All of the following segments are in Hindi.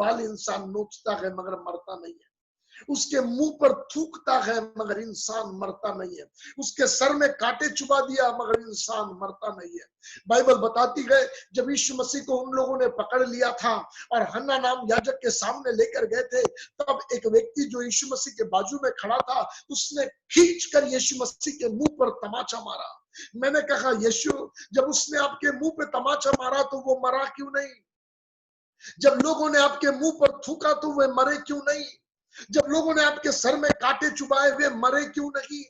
बाल इंसान नोचता है मगर मरता नहीं है, उसके मुंह पर थूकता है मगर इंसान मरता नहीं है, उसके सर में कांटे चुबा दिया मगर इंसान मरता नहीं है। बाइबल बताती है जब यीशु मसीह को उन लोगों ने पकड़ लिया था और हन्ना नाम याजक के सामने लेकर गए थे, तब एक व्यक्ति जो यीशु मसीह के बाजू में खड़ा था उसने खींचकर यीशु मसीह के मुंह पर तमाचा मारा। मैंने कहा यीशु, जब उसने आपके मुंह पे तमाचा मारा तो वो मरा क्यों नहीं? जब लोगों ने आपके मुंह पर थूका तो वे मरे क्यों नहीं? जब लोगों ने आपके सर में कांटे चुभाए वे मरे क्यों नहीं?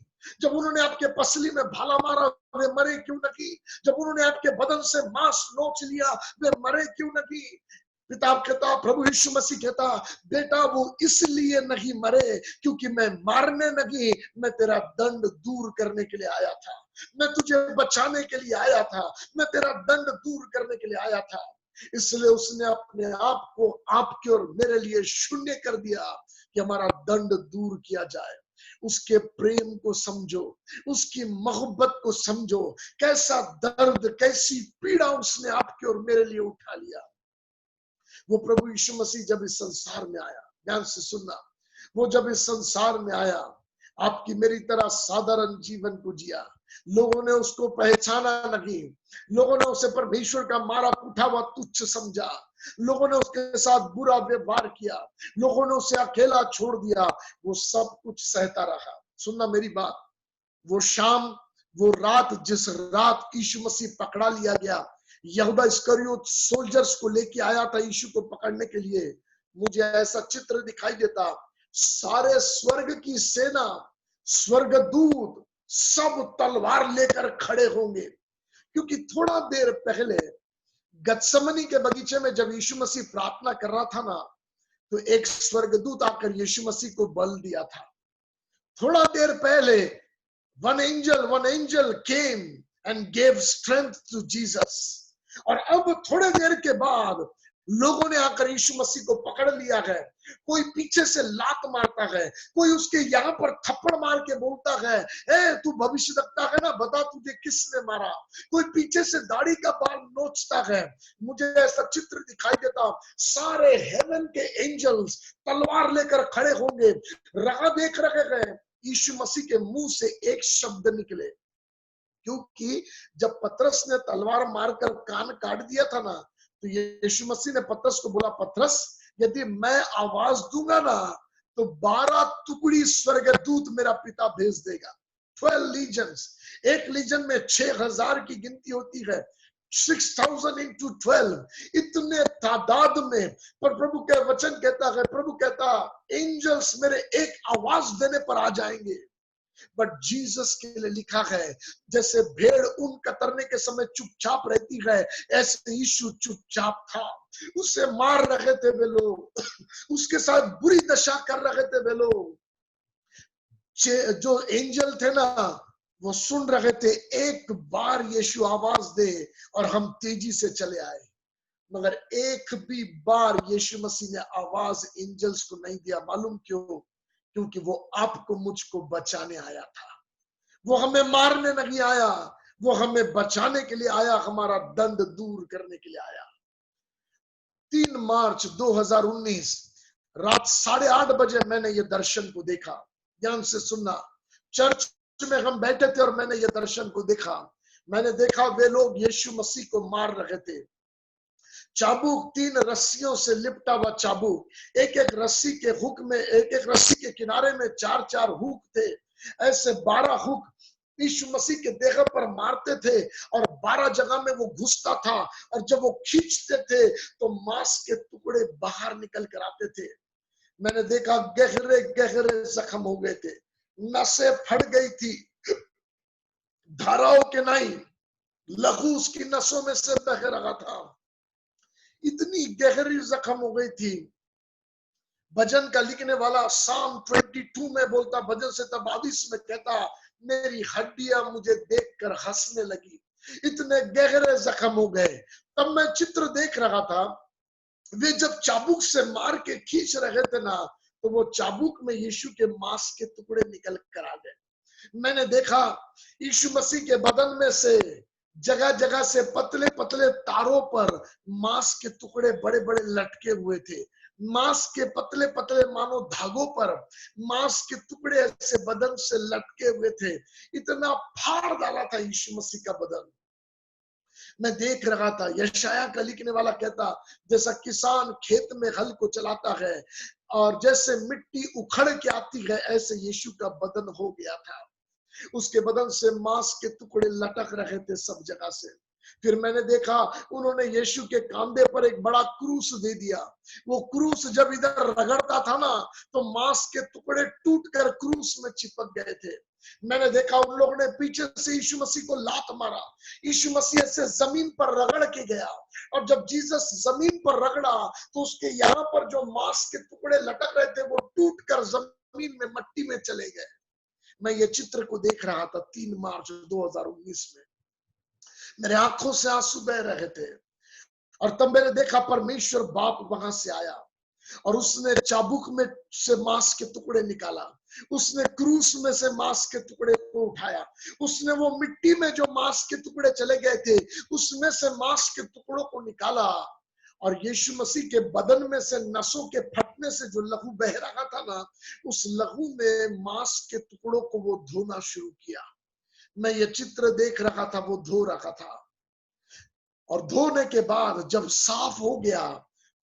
जब उन्होंने आपके पसली में भाला मारा वे मरे क्यों नहीं? जब उन्होंने आपके बदन से मांस नोच लिया वे मरे क्यों नहीं? पिता कहता, प्रभु यीशु मसीह कहता, बेटा वो इसलिए नहीं मरे क्योंकि मैं मारने नहीं, मैं तेरा दंड दूर करने के लिए आया था, मैं तुझे बचाने के लिए आया था, मैं तेरा दंड दूर करने के लिए आया था। इसलिए उसने अपने आप को आपके और मेरे लिए शून्य कर दिया कि हमारा दंड दूर किया जाए। उसके प्रेम को समझो, उसकी मोहब्बत को समझो, कैसा दर्द कैसी पीड़ा उसने आपके और मेरे लिए उठा लिया। वो प्रभु यीशु मसीह जब इस संसार में आया, ध्यान से सुनना, वो जब इस संसार में आया आपकी मेरी तरह साधारण जीवन को जिया, लोगों ने उसको पहचाना नहीं, लोगों ने उसे परमेश्वर का मारा कूटा हुआ तुच्छ समझा, लोगों ने उसके साथ बुरा व्यवहार किया, लोगों ने उसे अकेला छोड़ दिया, वो सब कुछ सहता रहा। सुनना मेरी बात, वो शाम वो रात जिस रात यीशु मसीह पकड़ा लिया गया, यहूदा इस्करियोत सोल्जर्स को लेके आया था यीशु को पकड़ने के लिए, मुझे ऐसा चित्र दिखाई देता, सारे स्वर्ग की सेना, स्वर्गदूत सब तलवार लेकर खड़े होंगे। क्योंकि थोड़ा देर पहले गत्समनी के बगीचे में जब यीशु मसीह प्रार्थना कर रहा था ना, तो एक स्वर्गदूत आकर यीशु मसीह को बल दिया था। थोड़ा देर पहले one angel came and gave strength to Jesus, और अब थोड़े देर के बाद लोगों ने आकर यीशु मसीह को पकड़ लिया है। कोई पीछे से लात मारता है, कोई उसके यहाँ पर थप्पड़ मार के बोलता है, ए तू भविष्यवक्ता है ना, बता तुझे किसने मारा। कोई पीछे से दाढ़ी का बाल नोचता है। मुझे ऐसा चित्र दिखाई देता, सारे हेवन के एंजल्स तलवार लेकर खड़े होंगे, राह देख रहे हैं यीशु मसीह के मुंह से एक शब्द निकले। क्योंकि जब पतरस ने तलवार मारकर कान काट दिया था ना, तो यीशु मसीह ने पतरस को बोला, पतरस यदि मैं आवाज दूंगा ना तो 12 टुकड़ी स्वर्गदूत मेरा पिता भेज देगा। 12 लीजन्स, एक लीजन में 6000 की गिनती होती है, 6000 into 12, इतने तादाद में। पर प्रभु का वचन कहता है, प्रभु कहता एंजल्स मेरे एक आवाज देने पर आ जाएंगे। बट जीसस के लिए लिखा है, जैसे भेड़ ऊन कतरने के समय चुपचाप रहती है, ऐसे यीशु चुपचाप था। उसे मार रहे थे वे लोग, उसके साथ बुरी दशा कर रहे थे वे लोग। जो एंजल थे ना, वो सुन रहे थे एक बार यीशु आवाज दे और हम तेजी से चले आए। मगर एक भी बार यीशु मसीह ने आवाज एंजल्स को नहीं दिया। मालूम क्यों? क्योंकि वो आपको मुझको बचाने आया था। वो हमें मारने नहीं आया, वो हमें बचाने के लिए आया, हमारा दंड दूर करने के लिए आया। 3 मार्च 2019 रात 8:30 बजे मैंने ये दर्शन को देखा। ध्यान से सुनना, चर्च में हम बैठे थे और मैंने ये दर्शन को देखा। मैंने देखा वे लोग यीशु मसीह को मार रहे थे। चाबुक, 3 रस्सियों से लिपटा हुआ चाबुक, एक एक रस्सी के हुक में, एक एक रस्सी के किनारे में 4-4 हुक थे। ऐसे 12 हुक यीशु मसीह के देह पर मारते थे और 12 जगह में वो घुसता था, और जब वो खींचते थे तो मांस के टुकड़े बाहर निकल कर आते थे। मैंने देखा गहरे गहरे जख्म हो गए थे, नसें फट गई थी, धाराओं के नहीं, लहू उसकी नसों में से बह रहा था, इतनी गहरी जख्म हो गई थी। भजन का लिखने वाला साम 22 में बोलता, भजन से 22 में कहता, मेरी हड्डियां मुझे देखकर हंसने लगी, इतने गहरे जख्म हो गए। तब मैं चित्र देख रहा था, वे जब चाबुक से मार के खींच रहे थे ना, तो वो चाबुक में यीशु के मांस के टुकड़े निकल कर आ गए। मैंने देखा यीशु मसीह के बदन में से जगह जगह से पतले पतले तारों पर मांस के टुकड़े बड़े बड़े लटके हुए थे। मांस के पतले पतले मानो धागों पर मांस के टुकड़े ऐसे बदन से लटके हुए थे। इतना फाड़ डाला था यीशु मसीह का बदन। मैं देख रहा था, यशाया का लिखने वाला कहता, जैसा किसान खेत में हल को चलाता है और जैसे मिट्टी उखड़ के आती है, ऐसे यीशु का बदन हो गया था। उसके बदन से मांस के टुकड़े लटक रहे थे सब जगह से। फिर मैंने देखा उन्होंने यीशु के कंधे पर एक बड़ा क्रूस दे दिया। वो क्रूस जब इधर रगड़ता था ना, तो मांस के टुकड़े टूटकर क्रूस में चिपक गए थे। मैंने देखा उन लोगों ने पीछे से यीशु मसीह को लात मारा। यीशु मसीह से जमीन पर रगड़ के गया, और जब जीसस जमीन पर रगड़ा तो उसके यहाँ पर जो मांस के टुकड़े लटक रहे थे वो टूटकर जमीन में मट्टी में चले गए। मैं ये चित्र को देख रहा था 3 मार्च 2019 में। मेरे आंखों से आंसू बह रहे थे, और तब मैंने देखा परमेश्वर बाप वहां से आया और उसने चाबुक में से मांस के टुकड़े निकाला। उसने क्रूस में से मांस के टुकड़े को उठाया। उसने वो मिट्टी में जो मांस के टुकड़े चले गए थे उसमें से मांस के टुकड़ों को निकाला, और यीशु मसीह के बदन में से नसों के फटने से जो लहू बह रहा था ना, उस लहू में मांस के टुकड़ों को वो धोना शुरू किया। मैं ये चित्र देख रहा था, वो धो रहा था, और धोने के बाद जब साफ हो गया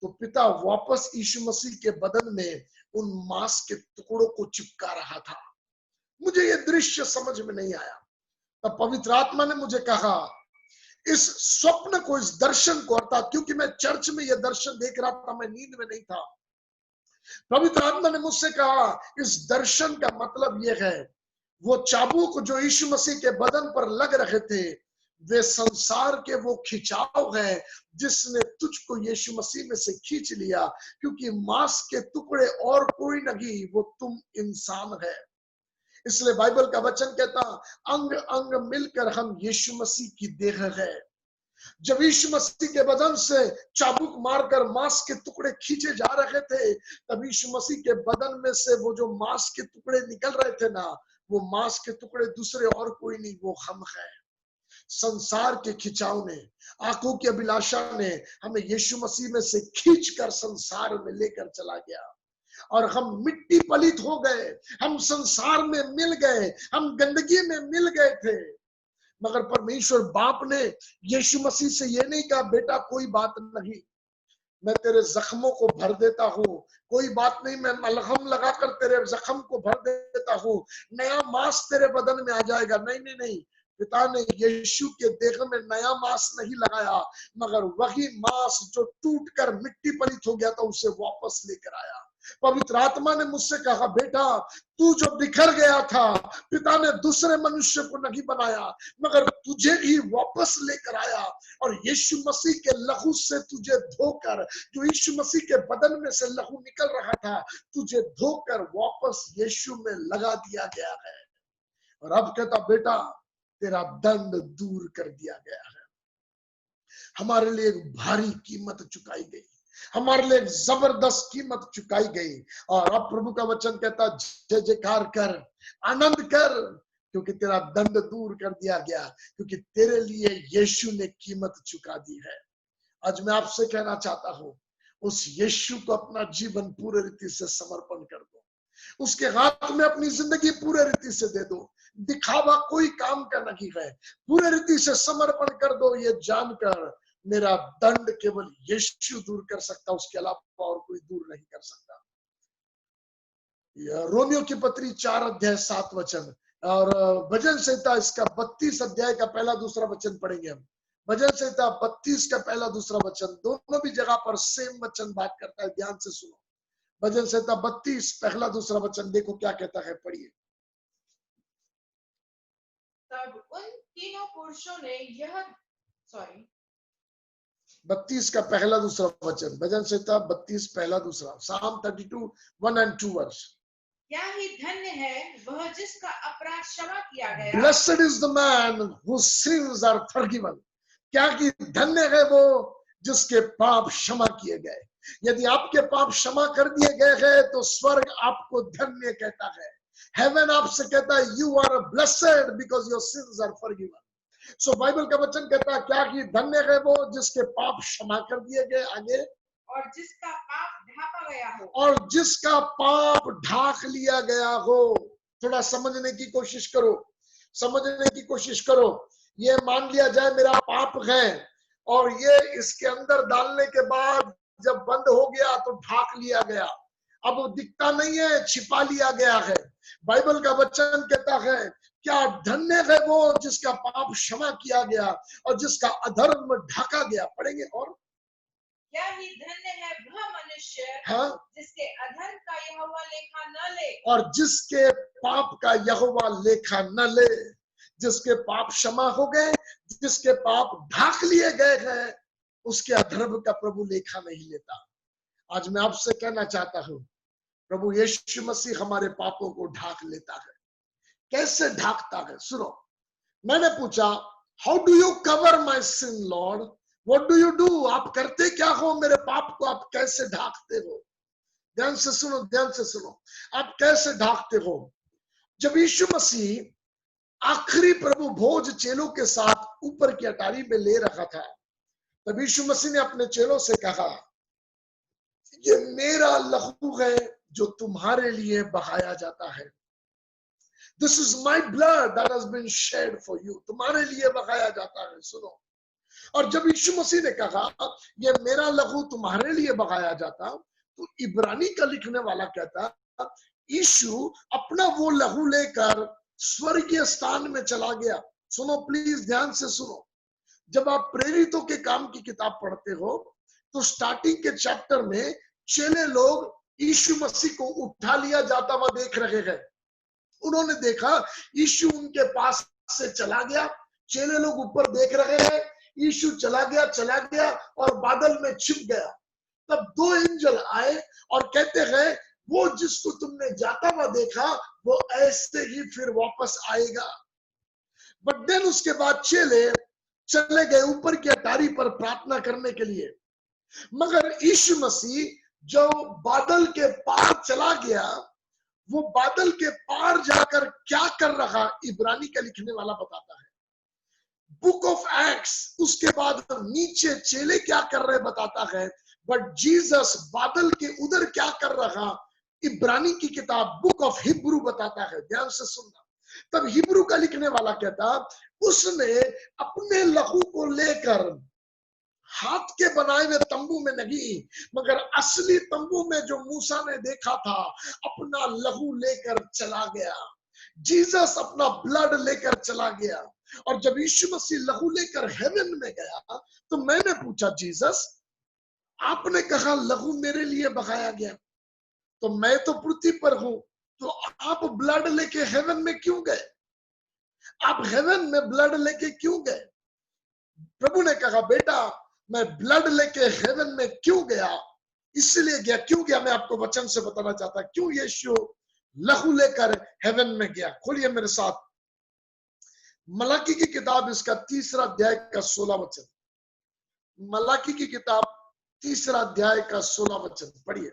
तो पिता वापस यीशु मसीह के बदन में उन मांस के टुकड़ों को चिपका रहा था। मुझे ये दृश्य समझ में नहीं आया। तब पवित्र आत्मा ने मुझे कहा, इस स्वप्न को, इस दर्शन को, अर्थात क्योंकि मैं चर्च में यह दर्शन देख रहा था, मैं नींद में नहीं था, पवित्र आत्मा ने मुझसे कहा इस दर्शन का मतलब यह है, वो चाबुक जो यीशु मसीह के बदन पर लग रहे थे वे संसार के वो खिंचाव है जिसने तुझको यीशु मसीह में से खींच लिया, क्योंकि मांस के टुकड़े और कोई नहीं, वो तुम इंसान है। इसलिए बाइबल का वचन कहता, अंग अंग मिलकर हम यीशु मसीह की देह है। जब यीशु मसीह के बदन से चाबुक मारकर मांस के टुकड़े खींचे जा रहे थे, तब यीशु मसीह के बदन में से वो जो मांस के टुकड़े निकल रहे थे ना, वो मांस के टुकड़े दूसरे और कोई नहीं, वो हम है। संसार के खिंचाव ने, आंखों की अभिलाषा ने हमें यीशु मसीह में से खींचकर संसार में लेकर चला गया, और हम मिट्टी पलित हो गए, हम संसार में मिल गए, हम गंदगी में मिल गए थे। मगर परमेश्वर बाप ने यीशु मसीह से ये नहीं कहा, बेटा कोई बात नहीं, मैं तेरे जख्मों को भर देता हूँ, कोई बात नहीं, मैं मलहम लगाकर तेरे जख्म को भर देता हूँ, नया मांस तेरे बदन में आ जाएगा। नहीं नहीं नहीं, पिता ने यीशु के देह में नया मांस नहीं लगाया, मगर वही मांस जो टूटकर मिट्टी पलित हो गया था उसे वापस लेकर आया। पवित्र आत्मा ने मुझसे कहा, बेटा तू जो बिखर गया था, पिता ने दूसरे मनुष्य को नहीं बनाया, मगर तुझे ही वापस लेकर आया, और यीशु मसीह के लहू से तुझे धोकर, जो यीशु मसीह के बदन में से लहू निकल रहा था, तुझे धोकर वापस यीशु में लगा दिया गया है। और अब कहता, बेटा तेरा दंड दूर कर दिया गया है। हमारे लिए एक भारी कीमत चुकाई गई, हमारे लिए जबरदस्त कीमत चुकाई गई। और अब प्रभु का वचन कहता, जय जयकार कर, आनंद कर, क्योंकि तेरा दंड दूर कर दिया गया, क्योंकि तेरे लिए यीशु ने कीमत चुका दी है। आज मैं आपसे कहना चाहता हूं, उस यीशु को अपना जीवन पूरे रीति से समर्पण कर दो, उसके हाथ में अपनी जिंदगी पूरे रीति से दे दो। दिखावा कोई काम का नहीं है, पूरे रीति से समर्पण कर दो, ये जानकर मेरा दंड केवल यीशु दूर कर सकता, उसके अलावा और कोई दूर नहीं कर सकता। रोमियो की पत्री 4 अध्याय 7 वचन, और भजन संहिता इसका 32 अध्याय का पहला दूसरा वचन पढ़ेंगे हम। भजन संहिता 32 का पहला दूसरा वचन, दोनों भी जगह पर सेम वचन बात करता है, ध्यान से सुनो। भजन संहिता 32 पहला दूसरा वचन, देखो क्या कहता है, पढ़िए। तब उन तीनों पुरुषों ने यह 32 का पहला दूसरा वचन, भजन संहिता 32 पहला दूसरा, Psalm 32 1 and 2 वर्ष। क्या ही धन्य है वह जिसका अपराध क्षमा किया गया। Blessed is the man whose sins are forgiven. क्या कि धन्य है वो जिसके पाप क्षमा किए गए। यदि आपके पाप क्षमा कर दिए गए हैं तो स्वर्ग आपको धन्य कहता है। हेवन आपसे कहता है, you are blessed because your sins are forgiven. So Bible का वचन कहता है, क्या कि धन्य है वो जिसके पाप क्षमा कर दिए गए। आगे, और जिसका पाप ढांपा गया हो। और जिसका पाप ढाक लिया गया हो। थोड़ा समझने की कोशिश करो, समझने की कोशिश करो। ये मान लिया जाए मेरा पाप है, और ये इसके अंदर डालने के बाद जब बंद हो गया तो ढाक लिया गया, अब वो दिखता नहीं है, छिपा लिया गया है। बाइबल का वचन कहता है क्या धन्य है वो जिसका पाप क्षमा किया गया और जिसका अधर्म ढका गया। पढ़ेंगे और क्या ही धन्य है वह मनुष्य हाँ, जिसके अधर्म का यहोवा लेखा न ले, और जिसके पाप का यहोवा लेखा न ले। जिसके पाप क्षमा हो गए, जिसके पाप ढाक लिए गए हैं, उसके अधर्म का प्रभु लेखा नहीं लेता। आज मैं आपसे कहना चाहता हूं, प्रभु यीशु मसीह हमारे पापों को ढाक लेता है। कैसे ढाकता है सुनो। मैंने पूछा how do you cover my sin lord, what do you do, आप करते क्या हो, मेरे पाप को आप कैसे ढाकते हो। ध्यान से सुनो, ध्यान से सुनो, आप कैसे ढाकते हो। जब यीशु मसीह आखिरी प्रभु भोज चेलों के साथ ऊपर की अटारी में ले रखा था, तब यीशु मसीह ने अपने चेलों से कहा ये मेरा लहू है जो तुम्हारे लिए बहाया जाता है। This is my blood that has been shed for you, तुम्हारे लिए बहाया जाता है। सुनो, और जब यीशु मसीह ने कहा ये मेरा लहू तुम्हारे लिए बहाया जाता, तो इब्रानी का लिखने वाला कहता यीशु अपना वो लहू लेकर स्वर्गीय स्थान में चला गया। सुनो प्लीज ध्यान से सुनो, जब आप प्रेरितों के काम की किताब पढ़ते हो तो स्टार्टिंग के चैप्टर में चेले लोग यीशु मसीह को उठा लिया जाता हुआ देख रहे हैं। उन्होंने देखा यीशु उनके पास से चला गया, चेले लोग ऊपर देख रहे हैं, यीशु चला गया और बादल में छिप गया। तब दो एंजल आए और कहते हैं वो जिसको तुमने जाता हुआ देखा वो ऐसे ही फिर वापस आएगा। बट देन उसके बाद चेले चले गए ऊपर की अटारी पर प्रार्थना करने के लिए, मगर यीशु मसीह जो बादल के पार चला गया, वो बादल के पार जाकर क्या कर रहा इब्रानी का लिखने वाला बताता है। बुक ऑफ एक्ट्स उसके बाद नीचे चेले क्या कर रहे बताता है, बट जीसस बादल के उधर क्या कर रहा इब्रानी की किताब बुक ऑफ हिब्रू बताता है। ध्यान से सुनना, तब हिब्रू का लिखने वाला कहता उसने अपने लहू को लेकर हाथ के बनाए हुए तंबू में नहीं, मगर असली तंबू में जो मूसा ने देखा था अपना लहू लेकर चला गया। जीसस अपना ब्लड लेकर चला गया। और जब यीशु मसीह लहू लेकर हेवन में गया तो मैंने पूछा जीसस आपने कहा लहू मेरे लिए बहाया गया, तो मैं तो पृथ्वी पर हूं, तो आप ब्लड लेके हेवन में क्यों गए, आप हेवन में ब्लड लेके क्यों गए। प्रभु ने कहा बेटा मैं ब्लड लेके हेवन में क्यों गया, इसलिए गया। क्यों गया मैं आपको वचन से बताना चाहता, क्यों यीशु लहू लेकर हेवन में गया। खोलिए मेरे साथ मलाकी की किताब इसका 3 अध्याय का 16 वचन। मलाकी की किताब 3 अध्याय का 16 वचन पढ़िए।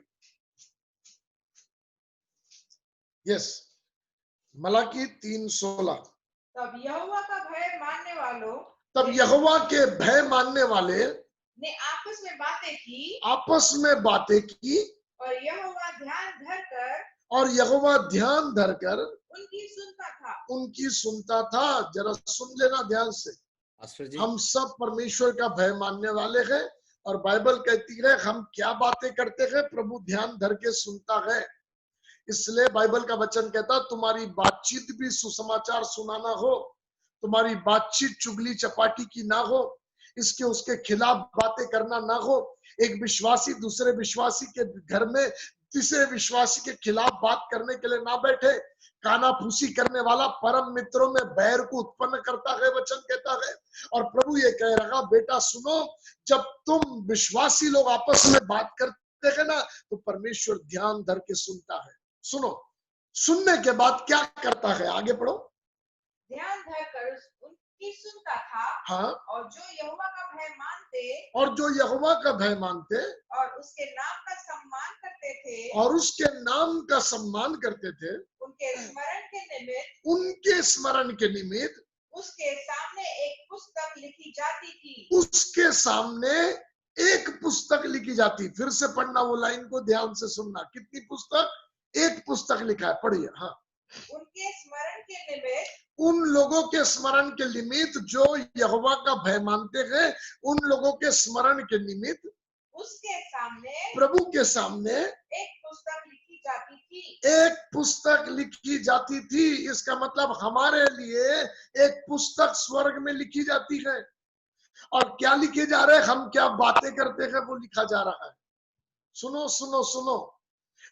यस, मलाकी 3:16। तब यहोवा का भय मानने वालों तब यहोवा के भय मानने वाले ने आपस में बातें की, और यहोवा ध्यान धरकर उनकी सुनता था। जरा सुन लेना ध्यान से, हम सब परमेश्वर का भय मानने वाले हैं, और बाइबल कहती है हम क्या बातें करते हैं प्रभु ध्यान धर के सुनता है। इसलिए बाइबल का वचन कहता तुम्हारी बातचीत भी सुसमाचार सुनाना हो, तुम्हारी बातचीत चुगली चपाटी की ना हो, इसके उसके खिलाफ बातें करना ना हो। एक विश्वासी दूसरे विश्वासी के घर में तीसरे विश्वासी के खिलाफ बात करने के लिए ना बैठे। काना फूसी करने वाला परम मित्रों में बैर को उत्पन्न करता है, वचन कहता है। और प्रभु ये कह रहा बेटा सुनो, जब तुम विश्वासी लोग आपस में बात करते हैं ना तो परमेश्वर ध्यान धर के सुनता है। सुनो, सुनने के बाद क्या करता है, आगे पढ़ो। ध्यान धरकर उनकी सुनता था, हाँ, और जो यहोवा का भय मानते और उसके नाम का सम्मान करते थे, उनके स्मरण के निमित्त उसके सामने एक पुस्तक लिखी जाती थी। उसके सामने एक पुस्तक लिखी जाती। फिर से पढ़ना वो लाइन को, ध्यान से सुनना। कितनी पुस्तक? एक पुस्तक लिखा है। पढ़िए। हाँ, उनके स्मरण के निमित्त, उन लोगों के स्मरण के निमित्त जो यहोवा का भय मानते हैं, उन लोगों के स्मरण के निमित्त उसके सामने प्रभु के सामने एक पुस्तक लिखी जाती थी। एक पुस्तक लिखी जाती थी। इसका मतलब हमारे लिए एक पुस्तक स्वर्ग में लिखी जाती है। और क्या लिखे जा रहे हैं? हम क्या बातें करते हैं वो लिखा जा रहा है। सुनो सुनो सुनो,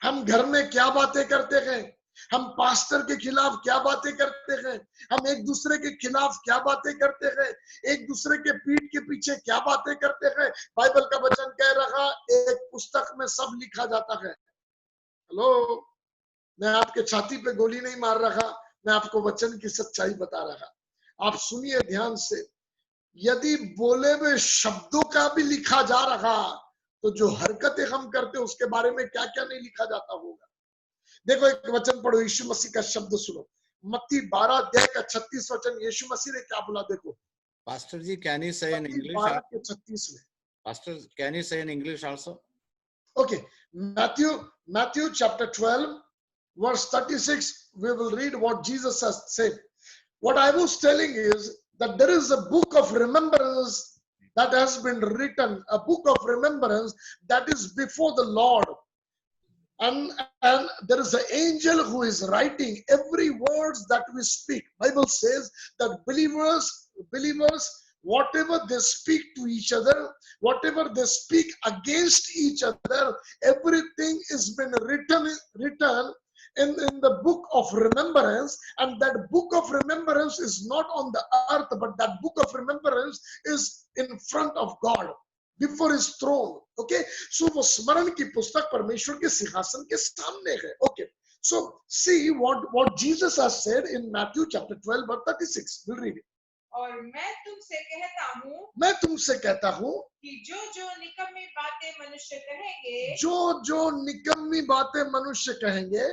हम घर में क्या बातें करते हैं, हम पास्टर के खिलाफ क्या बातें करते हैं, हम एक दूसरे के खिलाफ क्या बातें करते हैं, एक दूसरे के पीठ के पीछे क्या बातें करते हैं, बाइबल का वचन कह रहा एक पुस्तक में सब लिखा जाता है। हेलो, मैं आपके छाती पे गोली नहीं मार रहा, मैं आपको वचन की सच्चाई बता रहा। आप सुनिए ध्यान से। यदि बोले हुए शब्दों का भी लिखा जा रहा, तो जो हरकतें हम करते हैं उसके बारे में क्या क्या नहीं लिखा जाता होगा। देखो एक वचन पढ़ो, यीशु मसीह का शब्द सुनो। मत्ती 12 अध्याय का 36 वचन, यीशु मसीह ने क्या बोला? देखो Pastor ji, can you say in मत्ती English? 12 के 36 में। Pastor, can you say in English also? Okay, Matthew chapter 12 verse 36, we will read what Jesus has said. What I was telling is that there is a book of remembrance that has been written, a book of remembrance that is before the Lord. And there is an angel who is writing every words that we speak. Bible says that believers, whatever they speak to each other, whatever they speak against each other, everything is been written in the book of remembrance. And that book of remembrance is not on the earth, but that book of remembrance is in front of God, before his throne. Okay, so वो स्मरण की पुस्तक परमेश्वर के सिंहासन के सामने है. Okay, so see what Jesus has said in Matthew chapter 12 verse 36. We'll read it. और मैं तुमसे कहता हूँ कि जो निकम्मी बातें मनुष्य कहेंगे, जो निकम्मी बातें मनुष्य कहेंगे,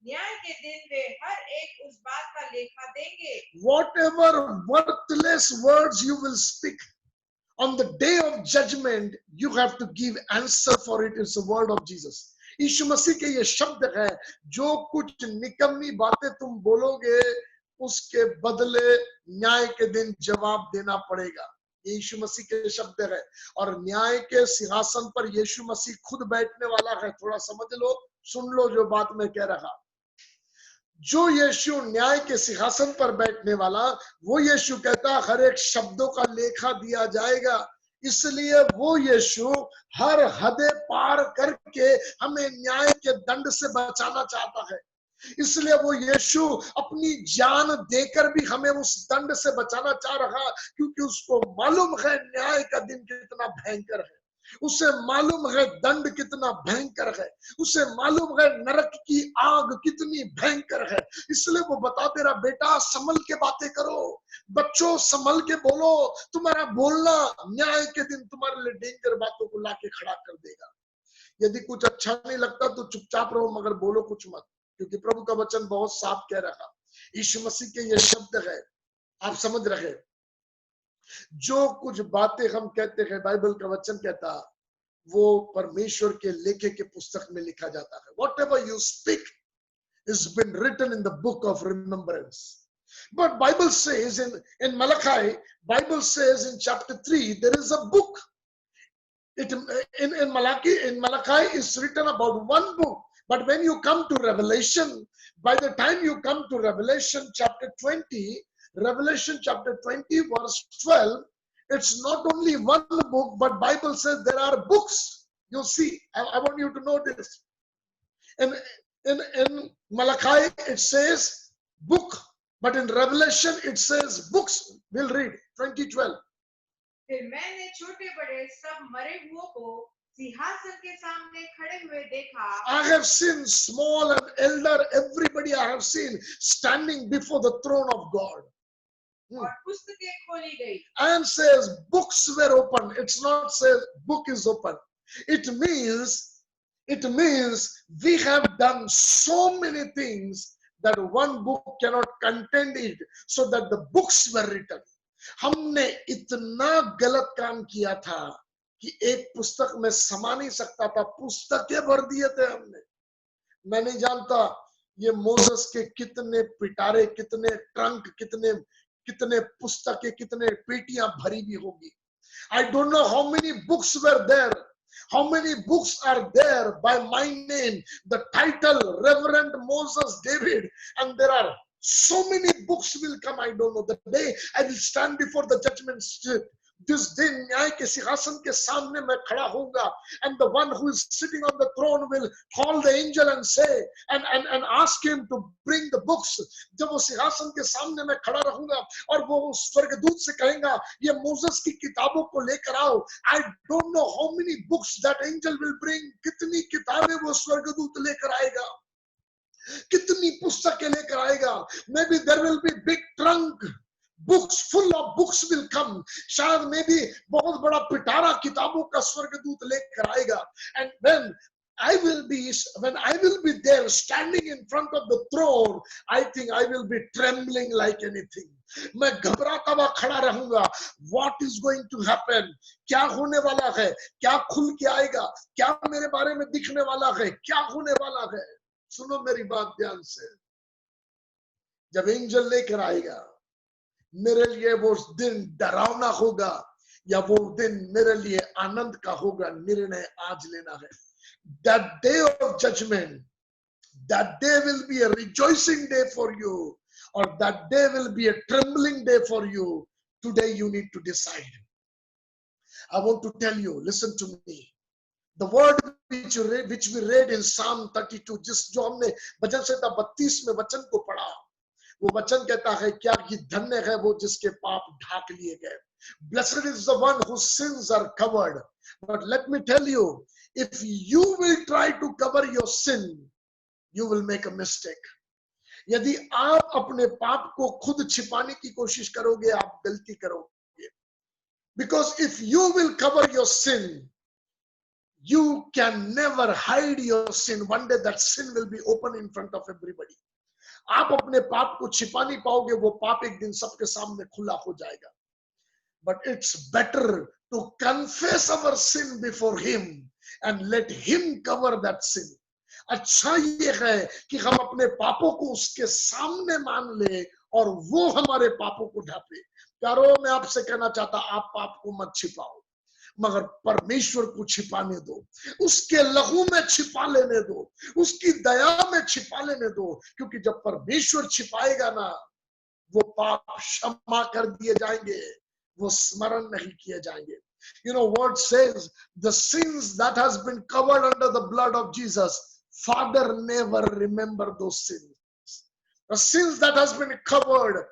न्याय के दिन वे हर एक उस बात का लेखा देंगे. whatever worthless words you will speak, on the day of judgment you have to give answer for it. It's the word of Jesus. यीशु मसीह के ये शब्द है, जो कुछ निकम्मी बातें तुम बोलोगे उसके बदले न्याय के दिन जवाब देना पड़ेगा. यीशु मसीह के शब्द है. और न्याय के सिंहासन पर यीशु मसीह खुद बैठने वाला है. थोड़ा समझ लो, सुन लो जो बात मैं कह रहा. जो यीशु न्याय के सिंहासन पर बैठने वाला, वो यीशु कहता हर एक शब्दों का लेखा दिया जाएगा. इसलिए वो यीशु हर हदें पार करके हमें न्याय के दंड से बचाना चाहता है. इसलिए वो यीशु अपनी जान देकर भी हमें उस दंड से बचाना चाह रहा, क्योंकि उसको मालूम है न्याय का दिन कितना भयंकर है. उसे मालूम है दंड कितना भयंकर है. उसे मालूम है नरक की आग कितनी भयंकर है. इसलिए वो बता दे रहा, बेटा संभल के बातें करो, बच्चों संभल के बोलो. तुम्हारा बोलना न्याय के दिन तुम्हारे लिए डेंजर बातों को लाके खड़ा कर देगा. यदि कुछ अच्छा नहीं लगता तो चुपचाप रहो, मगर बोलो कुछ मत, क्योंकि प्रभु का वचन बहुत साफ कह रहा. यीशु मसीह के ये शब्द है, आप समझ रहे. जो कुछ बातें हम कहते हैं, बाइबल का वचन कहता, वो परमेश्वर के लेखे के पुस्तक में लिखा जाता है. Whatever you speak is been written in the book of remembrance. But Bible says in Malachi, Bible says in chapter 3 there is a book. In Malachi is written about one book. But when you come to Revelation, by the time you come to Revelation chapter 20 verse 12, it's not only one book, but Bible says there are books. You see, I want you to know this. In Malachi it says book, but in Revelation it says books. We'll read 20:12. फिर मैंने छोटे बड़े सब मरे हुओं को सिंहासन के सामने खड़े हुए देखा. I have seen small and elder, everybody I have seen standing before the throne of God. और पुस्तकें खोली गई. And says books were open. It's not says book is open. It means we have done so many things that one book cannot contain it, so that the books were written. हमने इतना गलत काम किया था कि एक पुस्तक में समा नहीं सकता था, पुस्तकें भर दिए थे हमने। मैं नहीं जानता ये मोसेस के कितने पिटारे, कितने ट्रंक, कितने कितने पुस्तकें, कितने पेटियां भरी भी होगी। I don't know how many books were there. How many books are there by my name? The title Reverend Moses David, and there are so many books will come. I don't know the day I will stand before the judgment seat. जिस दिन न्याय के सिंहासन के सामने मैं खड़ा होऊंगा, and the one who is sitting on the throne will call the angel and say and ask him to bring the books. जब वो सिंहासन के सामने मैं खड़ा रहूंगा और वो स्वर्गदूत से कहेगा ये मोसेस की किताबों को लेकर आओ. I don't know how many books that angel will bring. कितनी किताबें वो स्वर्गदूत लेकर आएगा, कितनी पुस्तकें लेकर आएगा. Maybe there will be big trunk. Books, full of books will come. शायद में भी बहुत बड़ा पिटारा किताबों का स्वर्गदूत लेकर आएगा. And when I will be there standing in front of the throne, I think I will be trembling like anything. मैं घबराता हुआ खड़ा रहूंगा. What is going to happen? क्या होने वाला है? क्या खुल के आएगा? क्या मेरे बारे में दिखने वाला है? क्या होने वाला है? सुनो मेरी बात ध्यान से. जब एंजल लेकर आएगा, मेरे लिए वो दिन डरावना होगा या वो दिन मेरे लिए आनंद का होगा, निर्णय आज लेना है. That day of judgment, that day will be a rejoicing day for you, or that day will be a trembling day for you. Today you need to decide. I want to tell you, listen to me. The word which we read in Psalm 32, जो हमने भजन संहिता 32 में वचन को पढ़ा, वो वचन कहता है क्या कि धन्य है वो जिसके पाप ढाक लिए गए. Blessed is the one whose sins are covered. But let me tell you, if you will try to cover your sin, you will make a mistake. यदि आप अपने पाप को खुद छिपाने की कोशिश करोगे, आप गलती करोगे. Because if you will cover your sin, you can never hide your sin. One day that sin will be open in front of everybody. आप अपने पाप को छिपा नहीं पाओगे, वो पाप एक दिन सबके सामने खुला हो जाएगा. But it's better to confess our sin before him and let him cover that sin. अच्छा ये है कि हम अपने पापों को उसके सामने मान ले और वो हमारे पापों को ढांपे. प्यारो, मैं आपसे कहना चाहता, आप पाप को मत छिपाओ, मगर परमेश्वर को छिपाने दो, उसके लहू में छिपा लेने दो, उसकी दया में छिपा लेने दो. क्योंकि जब परमेश्वर छिपाएगा ना, वो पाप क्षमा कर दिए जाएंगे, वो स्मरण नहीं किए जाएंगे. You know what says, the sins that has been covered under the blood of Jesus, Father never remember those sins. The sins that has been covered,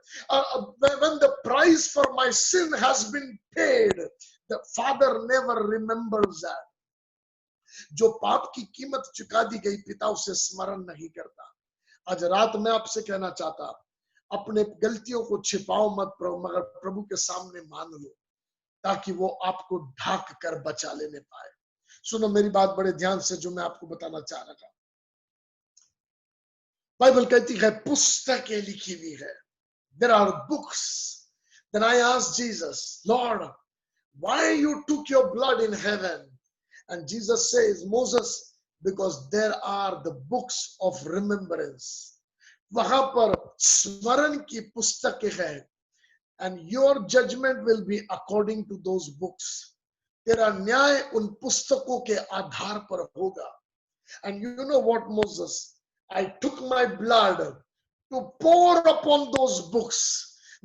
when the price for my sin has been paid, the Father never remembers that. जो पाप की कीमत चुका दी गई, पिता उसे स्मरण नहीं करता. आज रात मैं आपसे कहना चाहता, अपने गलतियों को छिपाओ मत, मगर प्रभु के सामने मान लो, ताकि वो आपको ढाक कर बचा लेने पाए. सुनो मेरी बात बड़े ध्यान से, जो मैं आपको बताना चाह रहा था. बाइबल कहती है पुस्तकें लिखी हुई है. There are books. Then I asked Jesus, Lord, why you took your blood in heaven? And Jesus says, Moses, because there are the books of remembrance. वहां पर स्मरण की पुस्तकें हैं. And your judgment will be according to those books. तेरा न्याय उन पुस्तकों के आधार पर होगा. And you know what, Moses? I took my blood to pour upon those books.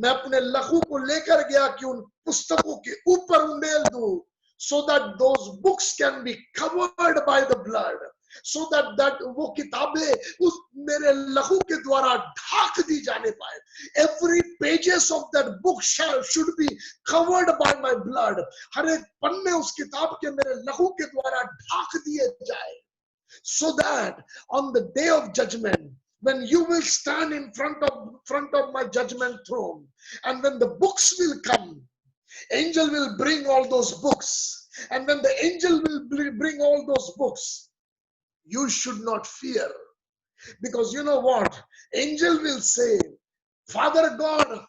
मैं अपने लहू को लेकर गया कि उन पुस्तकों के ऊपर उंडेल दूं, so that those books can be covered by the blood, so that वो किताबें उस मेरे लहू के द्वारा ढाक दी जाने पाए. Every pages of that book should be covered by my blood. हर एक पन्ने उस किताब के मेरे लहू के द्वारा ढाक दिए जाए, so that on the day of judgment, when you will stand in front of my judgment throne, and when the books will come, angel will bring all those books, and when the angel will bring all those books, you should not fear, because you know what, angel will say, Father God,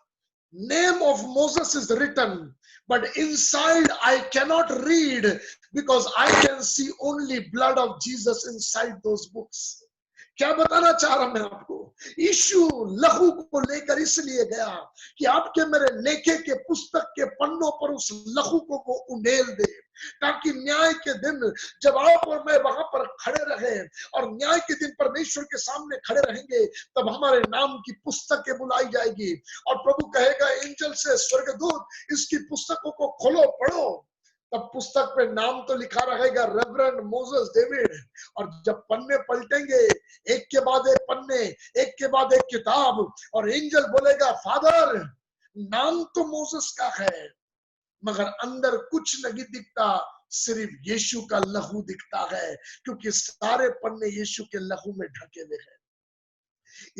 Name of Moses is written, but inside I cannot read because I can see only blood of Jesus inside those books. क्या बताना चाह रहा मैं आपको, यीशु लहू को लेकर इसलिए गया कि आपके मेरे लेखे के पुस्तक के पन्नों पर उस लहू को वो उंडेल दे, ताकि न्याय के दिन जब आप और मैं वहां पर खड़े रहे और न्याय के दिन परमेश्वर के सामने खड़े रहेंगे, तब हमारे नाम की पुस्तकें बुलाई जाएगी और प्रभु कहेगा एंजल से, स्वर्गदूत इसकी पुस्तकों को खोलो पढ़ो। तब पुस्तक पे नाम तो लिखा रहेगा रेवरेंड मोसेस डेविड, और जब पन्ने पलटेंगे एक के बाद एक पन्ने, एक के बाद एक किताब, और एंजल बोलेगा फादर नाम तो मोसेस का है मगर अंदर कुछ नहीं दिखता, सिर्फ यीशु का लहू दिखता है, क्योंकि सारे पन्ने यीशु के लहू में ढके हुए हैं।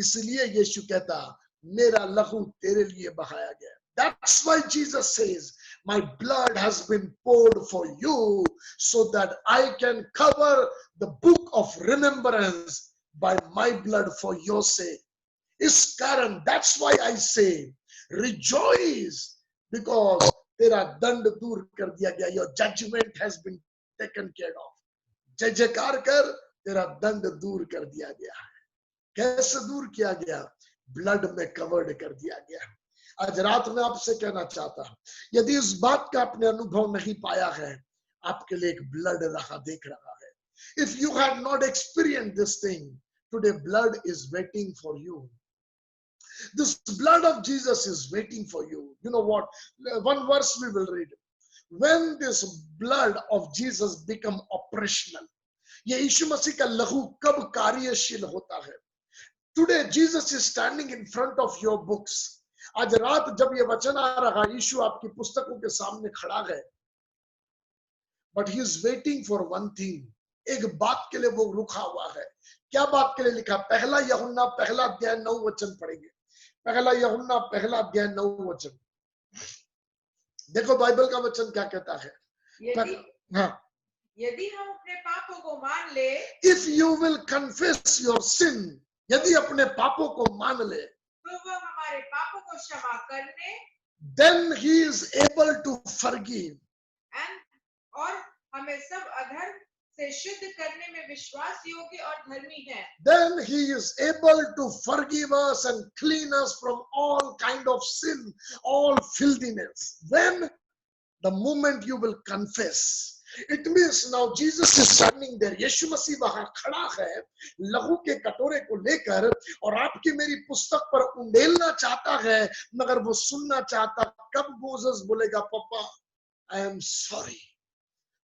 इसलिए यीशु कहता मेरा लहू तेरे लिए बहाया गया। That's why Jesus says, my blood has been poured for you so that I can cover the book of remembrance by my blood for your sake. इस कारण, that's why I say, rejoice because तेरा दंड दूर कर दिया गया। Your judgment has been taken care of. जय जयकार कर, तेरा दंड दूर कर दिया गया है। कैसे दूर किया गया? ब्लड में कवर्ड कर दिया गया। आज रात में आपसे कहना चाहता हूं, यदि इस बात का आपने अनुभव नहीं पाया है, आपके लिए एक ब्लड राह देख रहा है। If you have not experienced this thing, today blood is waiting for you. This blood of Jesus is waiting for you. You know what? One verse we will read. When this blood of Jesus become operational, ये यीशु मसीह का लहू कब कार्यशील होता है? Today Jesus is standing in front of your books. आज रात जब ये वचन आ रहा, यीशु आपकी पुस्तकों के सामने खड़ा है, but he is waiting for one thing. एक बात के लिए वो रुका हुआ है। क्या बात के लिए लिखा? पहला यूहन्ना पहला अध्याय 9 वचन पढ़ेंगे। पहला यूहन्ना पहला अध्याय 9 वचन। देखो बाइबल का वचन क्या कहता है। यदि हम अपने पापों को मान ले, if you will confess your sin, यदि अपने पापों को मान ले, तो वो हमारे पापों को क्षमा करने, then he is able to forgive, और हमें सब अधर्म से शुद्ध करने में विश्वास योग्य और धर्मी है। Then he is able to forgive us and clean us from all kind of sin, all filthiness. When the moment you will confess, it means now Jesus is standing there. यीशु मसीह वहां खड़ा है लहू के कटोरे को लेकर, और आपकी मेरी पुस्तक पर उंडेलना चाहता है, मगर वो सुनना चाहता कब मोसेस बोलेगा पापा I am sorry,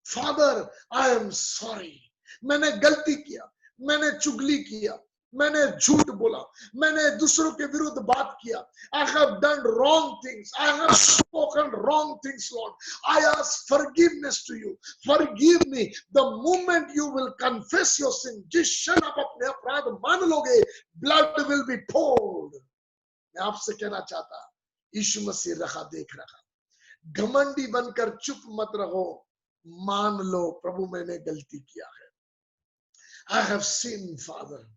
father I am sorry, मैंने गलती किया, मैंने चुगली किया, मैंने झूठ बोला, मैंने दूसरों के विरुद्ध बात किया। I have done wrong things, I have spoken wrong things, Lord. I ask forgiveness to you. Forgive me. The moment you will confess your sin, जिस क्षण आप अपने अपराध मान लोगे, blood will be poured. मैं आपसे कहना चाहता, यीशु मसीह रखा देख रहा, घमंडी बनकर चुप मत रहो, मान लो प्रभु मैंने गलती किया है। I have sinned, Father.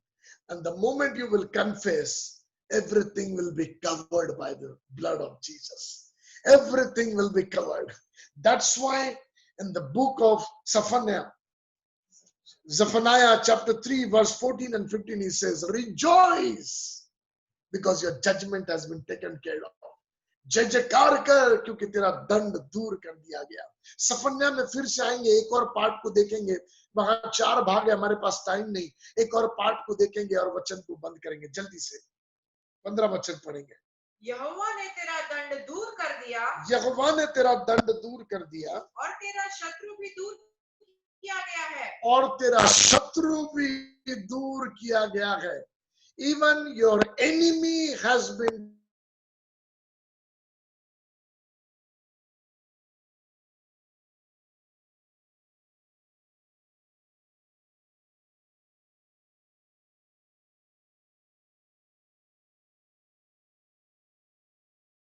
And the moment you will confess, everything will be covered by the blood of Jesus. Everything will be covered. That's why in the book of Zephaniah chapter 3 verse 14 and 15 he says, rejoice because your judgment has been taken care of. जय जयकार कर क्योंकि तेरा दंड दूर कर दिया गया। सफन्या में फिर से आएंगे, एक और पार्ट को देखेंगे, वहां 4 भाग है, हमारे पास टाइम नहीं, एक और पार्ट को देखेंगे और वचन को बंद करेंगे। जल्दी से 15 वचन पढ़ेंगे। यहोवा ने तेरा दंड दूर कर दिया, यहोवा ने तेरा दंड दूर कर दिया, और तेरा शत्रु भी दूर किया गया है, और तेरा शत्रु भी दूर किया गया है। Even your enemy has been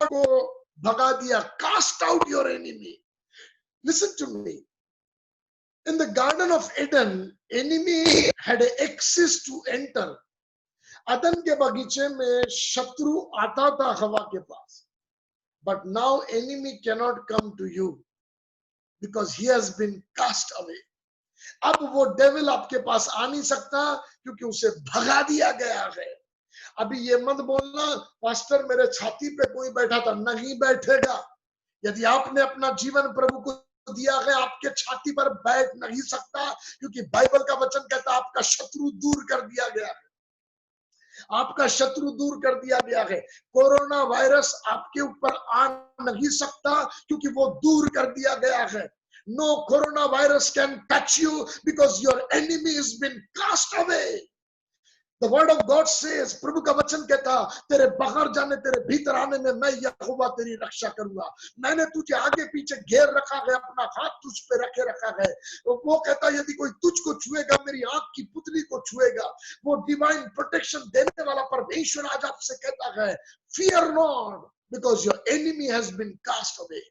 को भगा दिया। Cast out your enemy. Listen to me. In the Garden of Eden, enemy had access to enter. अदन के बगीचे में शत्रु आता था हवा के पास, but now enemy cannot come to you because he has been cast away. अब वो डेविल आपके पास आ नहीं सकता क्योंकि उसे भगा दिया गया है। अभी ये मत बोलना पास्टर मेरे छाती पे कोई बैठा था, नहीं बैठेगा। यदि आपने अपना जीवन प्रभु को दिया है, आपके छाती पर बैठ नहीं सकता, क्योंकि बाइबल का वचन कहता है आपका शत्रु दूर कर दिया गया है, आपका शत्रु दूर कर दिया गया है। कोरोना वायरस आपके ऊपर आ नहीं सकता क्योंकि वो दूर कर दिया गया है। No coronavirus can touch you because your enemy has been cast away. The word of God says, प्रभु का वचन कहता तेरे बाहर जाने तेरे भीतर आने में मैं यहोवा तेरी रक्षा करूंगा। मैंने तुझे आगे पीछे घेर रखा है, अपना हाथ तुझ पे रखे रखा है। वो कहता यदि कोई तुझको छुएगा, मेरी आंख की पुतली को छुएगा। वो डिवाइन प्रोटेक्शन देने वाला परमेश्वर आज आपसे कहता है fear not because your enemy has been cast away.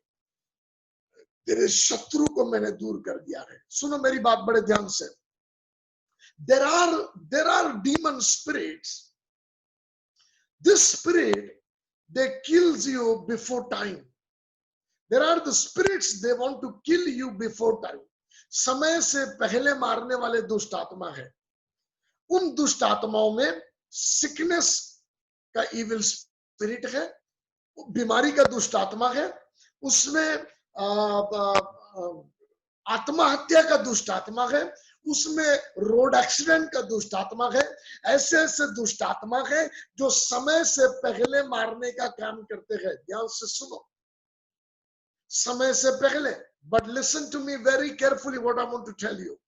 तेरे शत्रु को मैंने दूर कर दिया है। सुनो मेरी बात बड़े ध्यान से। There are demon spirits. This spirit, they kills you before time. There are the spirits, they want to kill you before time. समय से पहले मारने वाले दुष्ट आत्मा है। उन दुष्ट आत्माओं में सिकनेस का इविल स्पिरिट है, बीमारी का दुष्ट आत्मा है, उसमें आत्महत्या का दुष्ट आत्मा है, उसमें रोड एक्सीडेंट का दुष्ट आत्मा है। ऐसे ऐसे दुष्ट आत्मा है जो समय से पहले मारने का काम करते हैं। ध्यान से सुनो, समय से पहले। But listen to me very carefully what I want to tell you.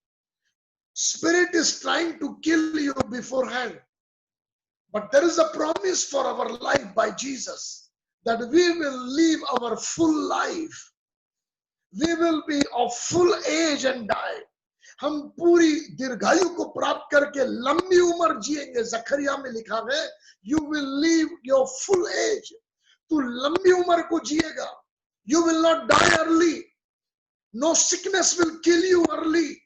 Spirit is trying to kill you beforehand. But there is a promise for our life by Jesus that we will live our full life. We will be of full age and die. हम पूरी दीर्घायु को प्राप्त करके लंबी उम्र जिएंगे। जकरिया में लिखा है you will live your full age. तू लंबी उम्र को जिएगा। You will not die early. No sickness will kill you early.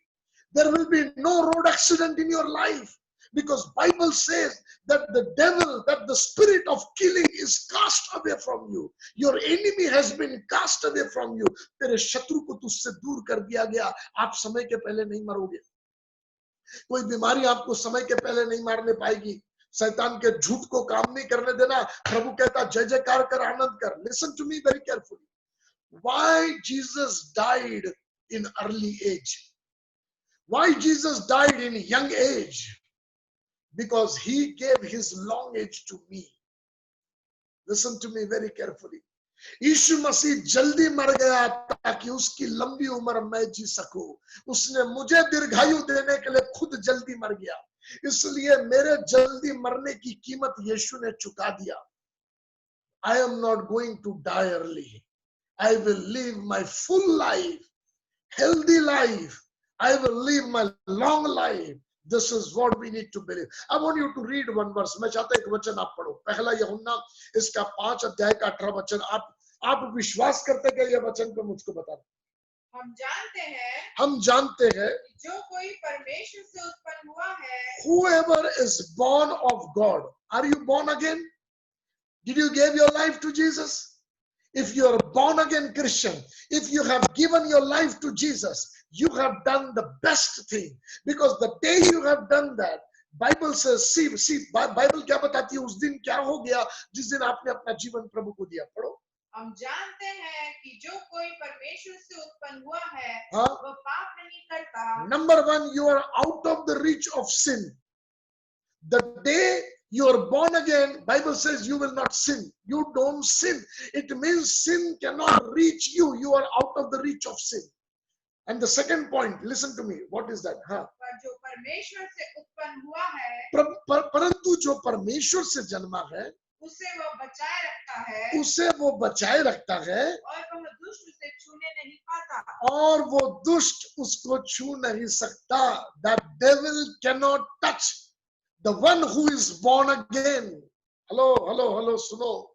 There will be no road accident in your life, because Bible says that the devil, that the spirit of killing is cast away from you. Your enemy has been cast away from you. तेरे शत्रु को तुझसे दूर कर दिया गया। आप समय के पहले नहीं मरोगे। कोई बीमारी आपको समय के पहले नहीं मारने पाएगी। शैतान के झूठ को काम नहीं करने देना। प्रभु कहता जय जयकार कर, आनंद कर। Listen to me very carefully. Why Jesus died in early age? Why Jesus died in young age? Because he gave his long age to me. Listen to me very carefully. यीशु मसीह जल्दी मर गया ताकि उसकी लंबी उम्र मैं जी सकूं। उसने मुझे दीर्घायु देने के लिए खुद जल्दी मर गया, इसलिए मेरे जल्दी मरने की कीमत यीशु ने चुका दिया। I am not going to die early. I will live my full life, healthy life. I will live my long life. This is what we need to believe. I want you to read one verse. मैं चाहता हूं एक वचन आप पढ़ो। पहला यूहन्ना इसका 5 अध्याय का 18 वचन। आप विश्वास करते क्या ये वचन पे मुझको बता। हम जानते हैं जो कोई परमेश्वर से उत्पन्न हुआ है, whoever is born of God. Are you born again? Did you give your life to Jesus? If you are a born again Christian, if you have given your life to Jesus, you have done the best thing, because the day you have done that, Bible says, see, Bible क्या बताती है उस दिन क्या हो गया जिस दिन आपने अपना जीवन प्रभु को दिया। पढ़ो। हम जानते हैं कि जो कोई परमेश्वर से उत्पन्न हुआ है, हाँ? वह पाप नहीं करता। Number 1, you are out of the reach of sin. The day you are born again, Bible says you will not sin. You don't sin. It means sin cannot reach you. You are out of the reach of sin. And the second point, listen to me. What is that? हाँ? जो परमेश्वर से उत्पन्न हुआ है, परंतु जो परमेश्वर से जन्मा है, उसे वो बचाए रखता है, उसे वो बचाए रखता है, और वह दुष्ट उसे छूने नहीं पाता, और वो दुष्ट उसको छू नहीं सकता। That devil cannot touch the one who is born again. Hello सुनो।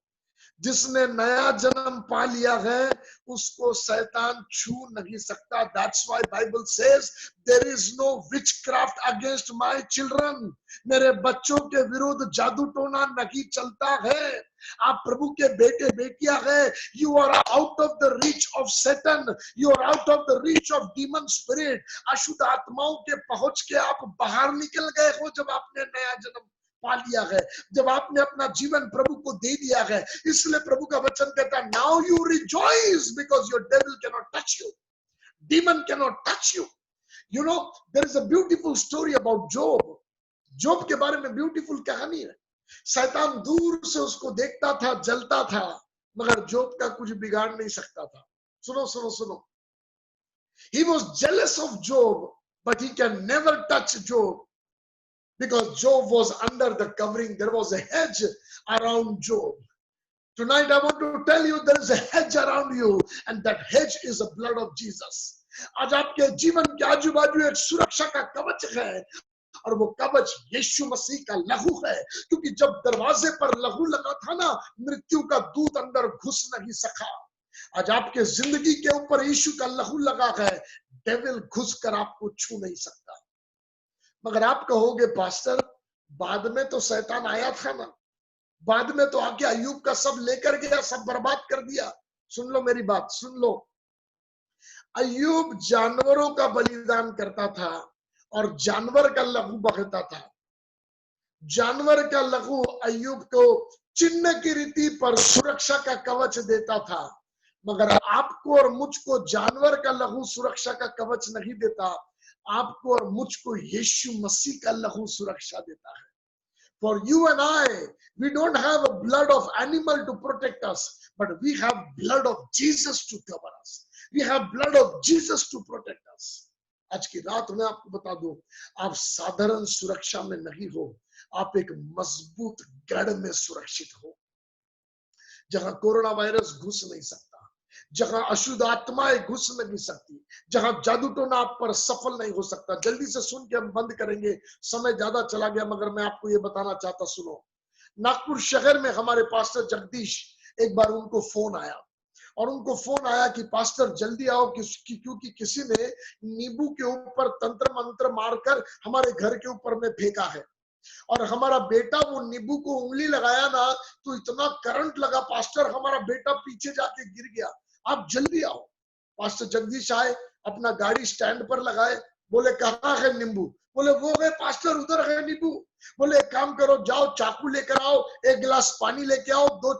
जिसने नया जन्म पा लिया है उसको शैतान छू नहीं सकता। That's why Bible says there is no witchcraft against my children. मेरे बच्चों के विरुद्ध जादू टोना नहीं चलता है। आप प्रभु के बेटे बेटियां हैं। You are out of the reach of Satan, you are out of the reach of demon spirit. अशुद्ध आत्माओं के पहुंच के आप बाहर निकल गए हो जब आपने नया जन्म पा लिया है, जब आपने अपना जीवन प्रभु को दे दिया है। इसलिए प्रभु का वचन कहता है, now you rejoice because your devil can not touch you, demon can not touch you. You know, there is a beautiful story about Job. Job के बारे में ब्यूटीफुल कहानी है। शैतान दूर से उसको देखता था, जलता था, मगर जॉब का कुछ बिगाड़ नहीं सकता था। सुनो सुनो सुनो, he was jealous of Job, but he can never touch Job because Job was under the covering. There was a hedge around Job. Tonight I want to tell you there is a hedge around you, and that hedge is the blood of Jesus. आज आपके जीवन के आजू बाजू एक सुरक्षा का कवच है, और वो कवच यीशु मसीह का लहू है। क्योंकि जब दरवाजे पर लहू लगा था ना, मृत्यु का दूत अंदर घुस नहीं सका। आज आपके जिंदगी के ऊपर यीशु का लहू लगा है, डेविल घुसकर आपको छू नहीं सकता। मगर आप कहोगे, पास्टर बाद में तो शैतान आया था ना, बाद में तो आके अय्यूब का सब लेकर गया, सब बर्बाद कर दिया। सुन लो मेरी बात, सुन लो। अय्यूब जानवरों का बलिदान करता था और जानवर का लहू बहता था। जानवर का लहू अय्यूब को चिन्ह की रीति पर सुरक्षा का कवच देता था, मगर आपको और मुझको जानवर का लहू सुरक्षा का कवच नहीं देता। आपको और मुझको यीशु मसीह का लहू सुरक्षा देता है। For you and I, we don't have a blood of animal to protect us, but we have blood of Jesus to cover us. We have blood of Jesus to protect us. आज की रात में आपको बता दूं, आप साधारण सुरक्षा में नहीं हो, आप एक मजबूत गढ़ में सुरक्षित हो, जहां कोरोना वायरस घुस नहीं सकता, जहां अशुद्ध आत्माएं घुस नहीं सकती, जहां जादू टोना आप पर सफल नहीं हो सकता। जल्दी से सुन के हम बंद करेंगे, समय ज्यादा चला गया, मगर मैं आपको ये बताना चाहता, सुनो। नागपुर शहर में हमारे पास्टर जगदीश, एक बार उनको फोन आया, और उनको फोन आया कि पास्टर जल्दी आओ, क्योंकि किसी ने नींबू के ऊपर तंत्र मंत्र मारकर हमारे घर के ऊपर में फेंका है, और हमारा बेटा वो नींबू को उंगली लगाया ना तो इतना करंट लगा पास्टर, हमारा बेटा पीछे जाके गिर गया, आप जल्दी आओ। पास्टर जगदीश आए, अपना गाड़ी स्टैंड पर लगाए, बोले कहाँ है नींबू? बोले वो है पास्टर, उधर है नींबू। बोले एक काम करो, जाओ चाकू लेकर आओ, एक गिलास पानी लेके आओ, 2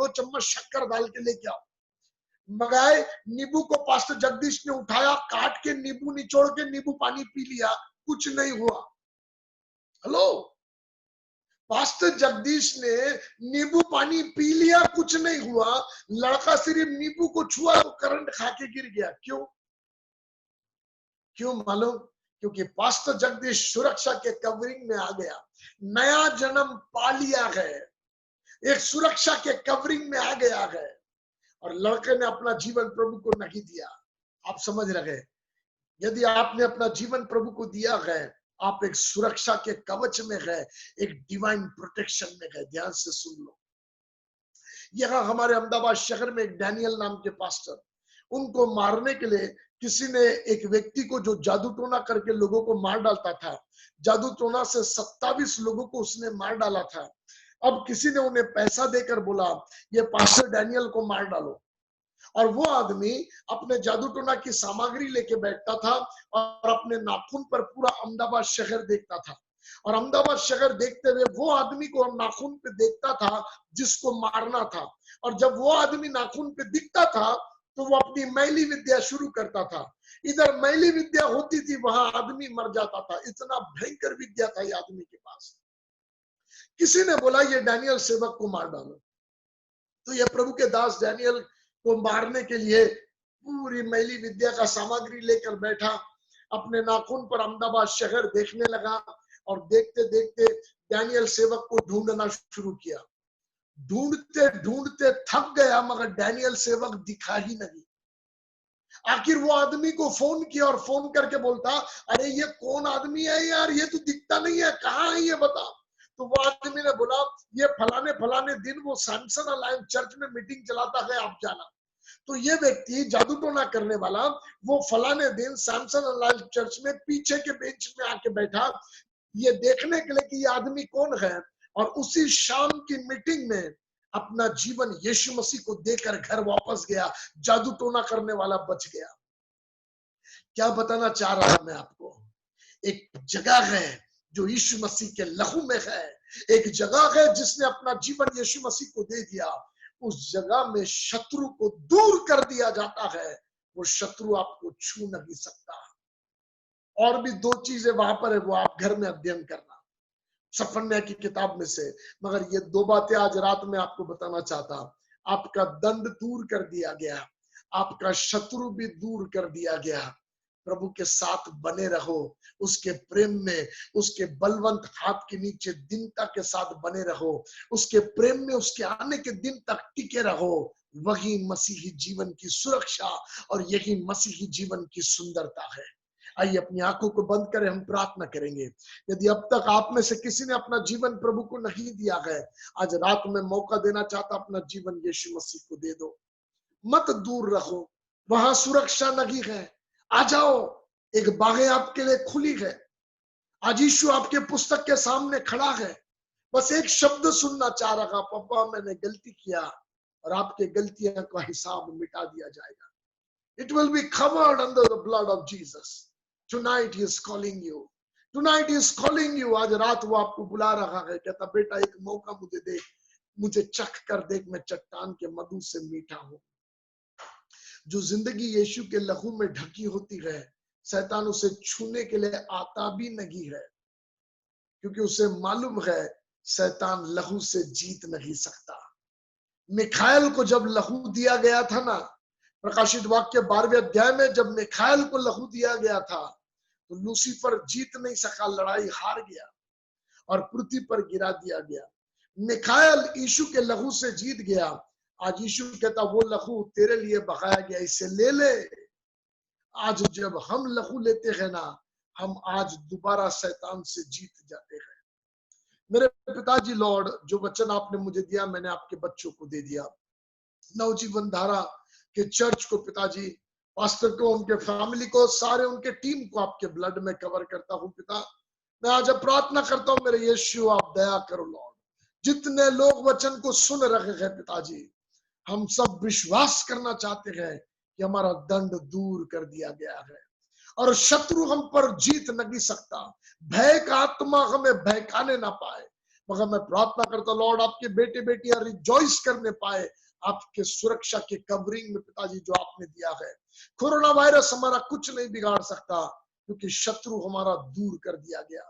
चम्मच शक्कर डाल के लेके आओ। मंगाए नींबू को, पास्टर जगदीश ने उठाया, काट के नींबू निचोड़ के नींबू पानी पी लिया, कुछ नहीं हुआ। हेलो, पास्टर जगदीश ने नींबू पानी पी लिया, कुछ नहीं हुआ। लड़का सिर्फ नींबू को छुआ तो करंट खा के गिर गया। क्यों? क्यों मालूम? क्योंकि पास्टर जगदीश सुरक्षा के कवरिंग में आ गया, नया जन्म पा लिया है, एक सुरक्षा के कवरिंग में आ गया है, और लड़के ने अपना जीवन प्रभु को नहीं दिया। आप समझ रहे? यदि आपने अपना जीवन प्रभु को दिया है, आप एक सुरक्षा के कवच में है, एक डिवाइन प्रोटेक्शन में है। ध्यान से सुन लो। यहाँ हमारे अहमदाबाद शहर में एक डैनियल नाम के पास्टर, उनको मारने के लिए किसी ने एक व्यक्ति को, जो जादू टोना करके लोगों को मार डालता था, जादू टोना से 27 लोगों को उसने मार डाला था। अब किसी ने उन्हें पैसा देकर बोला, ये पास्टर डैनियल को मार डालो, और वो आदमी अपने जादू टोना की सामग्री लेके बैठता था और अपने नाखून पर पूरा अहमदाबाद शहर देखता था, और अहमदाबाद शहर देखते हुए वो आदमी को नाखून पे देखता था जिसको मारना था, और जब वो आदमी नाखून पे दिखता था तो वो अपनी मैली विद्या शुरू करता था। इधर मैली विद्या होती थी, वहां आदमी मर जाता था। इतना भयंकर विद्या था ये आदमी के पास। किसी ने बोला ये डैनियल सेवक को मार डालो, तो ये प्रभु के दास डैनियल को मारने के लिए पूरी मैली विद्या का सामग्री लेकर बैठा, अपने नाखून पर अहमदाबाद शहर देखने लगा, और देखते देखते डैनियल सेवक को ढूंढना शुरू किया। ढूंढते ढूंढते थक गया, मगर डैनियल सेवक दिखा ही नहीं। आखिर वो आदमी को फोन किया, और फोन करके बोलता, अरे ये कौन आदमी है यार, ये तो दिखता नहीं है, कहाँ है ये बता। तो वो आदमी ने बोला, ये फलाने फलाने दिन वो सैमसन अलायंस चर्च में मीटिंग चलाता है, आप जाना। तो ये व्यक्ति जादू टोना करने वाला, वो फलाने दिन सैमसन अलायंस चर्च में पीछे के बेंच में आके बैठा, ये देखने के लिए कि ये आदमी कौन है। और उसी शाम की मीटिंग में अपना जीवन यीशु मसीह को देकर घर वापस गया, जादू टोना करने वाला बच गया। क्या बताना चाह रहा हूं मैं आपको, एक जगह है जो यीशु मसीह के लहू में है, एक जगह है जिसने अपना जीवन यीशु मसीह को दे दिया। उस जगह में शत्रु को दूर कर दिया जाता है, वो शत्रु आपको छू नहीं सकता। और भी दो चीजें वहां पर है, वो आप घर में अध्ययन करना सफन्या की किताब में से, मगर ये दो बातें आज रात में आपको बताना चाहता। आपका दंड दूर कर दिया गया, आपका शत्रु भी दूर कर दिया गया। प्रभु के साथ बने रहो, उसके प्रेम में, उसके बलवंत हाथ के नीचे दीनता के साथ बने रहो, उसके प्रेम में उसके आने के दिन तक टिके रहो। वही मसीही जीवन की सुरक्षा और यही मसीही जीवन की सुंदरता है। आइए अपनी आंखों को बंद करें, हम प्रार्थना करेंगे। यदि अब तक आप में से किसी ने अपना जीवन प्रभु को नहीं दिया है, आज रात में मौका देना चाहता, अपना जीवन यीशु मसीह को दे दो। मत दूर रहो, वहां सुरक्षा नहीं है। आ जाओ, एक बाहें आपके लिए खुली है। आज यीशु आपके पुस्तक के सामने खड़ा है, बस एक शब्द सुनना चाह रहा, पापा मैंने गलती किया, और आपके गलतियों का हिसाब मिटा दिया जाएगा। It will be covered under the blood of Jesus. Tonight he is calling you. Tonight he is calling you. आज रात वो आपको बुला रहा है, कहता बेटा एक मौका मुझे दे, मुझे चख कर देख, मैं चट्टान के मधु से मीठा हूं। जो जिंदगी यीशु के लहू में ढकी होती है, शैतान उसे छूने के लिए आता भी नहीं है, क्योंकि उसे मालूम है शैतान लहू से जीत नहीं सकता। मिखाएल को जब लहू दिया गया था ना, प्रकाशित वाक्य 12वें अध्याय में, जब मिखाएल को लहू दिया गया था तो लूसीफर जीत नहीं सका, लड़ाई हार गया और पृथ्वी पर गिरा दिया गया। मिखाएल यीशु के लहू से जीत गया। आज यीशु कहता वो लहू तेरे लिए बहाया गया, इसे ले ले। आज जब हम लहू लेते हैं ना, हम आज दोबारा शैतान से जीत जाते हैं। मेरे पिताजी लॉर्ड, जो वचन आपने मुझे दिया, मैंने आपके बच्चों को दे दिया। नवजीवन धारा के चर्च को पिताजी, पास्टर को, उनके फैमिली को, सारे उनके टीम को आपके ब्लड में कवर करता हूँ पिता। मैं आज प्रार्थना करता हूँ मेरे यीशु, आप दया करो लॉर्ड। जितने लोग वचन को सुन रहे हैं पिताजी, हम सब विश्वास करना चाहते हैं कि हमारा दंड दूर कर दिया गया है और शत्रु हम पर जीत नहीं सकता। भय का आत्मा हमें भयकाने ना पाए, मगर मैं प्रार्थना करता लॉर्ड, आपके बेटे बेटियां रिजॉइस करने पाए आपके सुरक्षा के कवरिंग में पिताजी, जो आपने दिया है। कोरोना वायरस हमारा कुछ नहीं बिगाड़ सकता, क्योंकि शत्रु हमारा दूर कर दिया गया।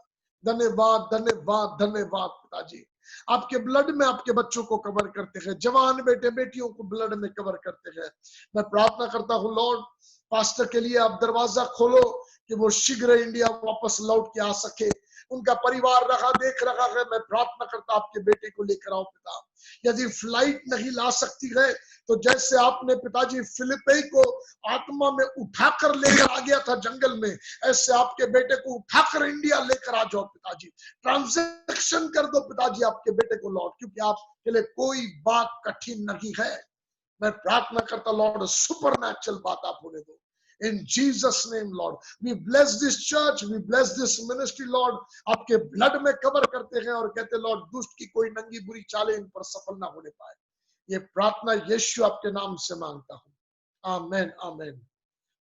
धन्यवाद धन्यवाद धन्यवाद पिताजी। आपके ब्लड में आपके बच्चों को कवर करते हैं, जवान बेटे बेटियों को ब्लड में कवर करते हैं। मैं प्रार्थना करता हूँ लॉर्ड, पास्टर के लिए आप दरवाजा खोलो कि वो शीघ्र इंडिया वापस लौट के आ सके। उनका परिवार रहा देख रहा है, मैं प्रार्थना करता आपके बेटे को लेकर आओ पिता। यदि फ्लाइट नहीं ला सकती है, तो जैसे आपने पिताजी फिलिपी को आत्मा में उठाकर लेकर आ गया था जंगल में, ऐसे आपके बेटे को उठाकर इंडिया लेकर आ जाओ पिताजी। ट्रांजैक्शन कर दो पिताजी आपके बेटे को लॉर्ड, क्योंकि आपके लिए कोई बात कठिन नहीं है। मैं प्रार्थना करता लॉर्ड, सुपरनैचुरल बात आप होने दो। In Jesus' name, Lord, we bless this church, we bless this ministry, Lord. आपके ब्लड में कवर करते हैं और कहते लॉर्ड, दुष्ट की कोई नंगी बुरी चालें इन पर सफल ना होने पाए। ये प्रार्थना यीशु आपके नाम से मांगता हूँ, आमेन आमेन।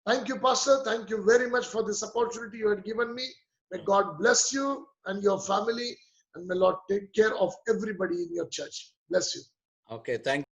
Thank you, Pastor. Thank you very much for this opportunity you had given me. May God bless you and your family, and may Lord take care of everybody in your church. Bless you. Okay, thank